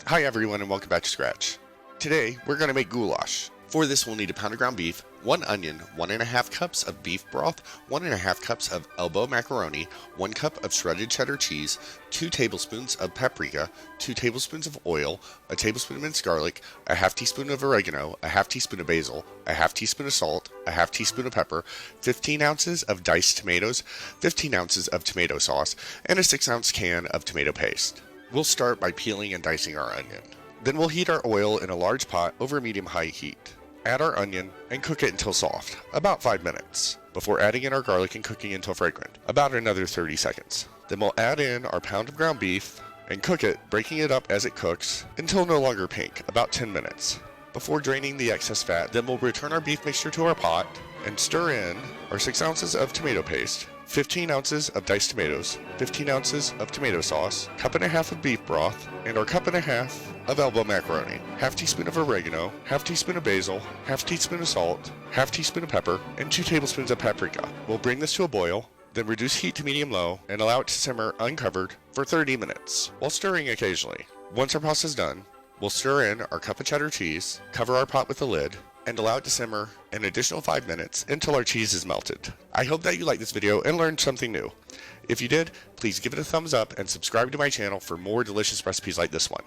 Hi everyone and welcome back to Scratch. Today we're going to make goulash. For this we'll need a pound of ground beef, 1 onion, 1½ cups of beef broth, 1½ cups of elbow macaroni, 1 cup of shredded cheddar cheese, 2 tablespoons of paprika, 2 tablespoons of oil, a tablespoon of minced garlic, a half teaspoon of oregano, a half teaspoon of basil, a half teaspoon of salt, a half teaspoon of pepper, 15 ounces of diced tomatoes, 15 ounces of tomato sauce, and a 6-ounce can of tomato paste. We'll start by peeling and dicing our onion. Then we'll heat our oil in a large pot over medium-high heat. Add our onion and cook it until soft, about 5 minutes, before adding in our garlic and cooking until fragrant, about another 30 seconds. Then we'll add in our pound of ground beef and cook it, breaking it up as it cooks until no longer pink, about 10 minutes. Before draining the excess fat, then we'll return our beef mixture to our pot and stir in our 6 ounces of tomato paste, 15 ounces of diced tomatoes, 15 ounces of tomato sauce, 1.5 cups of beef broth, and our 1.5 cups of elbow macaroni, half teaspoon of oregano, half teaspoon of basil, half teaspoon of salt, half teaspoon of pepper, and 2 tablespoons of paprika. We'll bring this to a boil, then reduce heat to medium-low and allow it to simmer uncovered for 30 minutes, while stirring occasionally. Once our pasta is done, we'll stir in our cup of cheddar cheese, cover our pot with the lid, and allow it to simmer an additional 5 minutes until our cheese is melted. I hope that you liked this video and learned something new. If you did, please give it a thumbs up and subscribe to my channel for more delicious recipes like this one.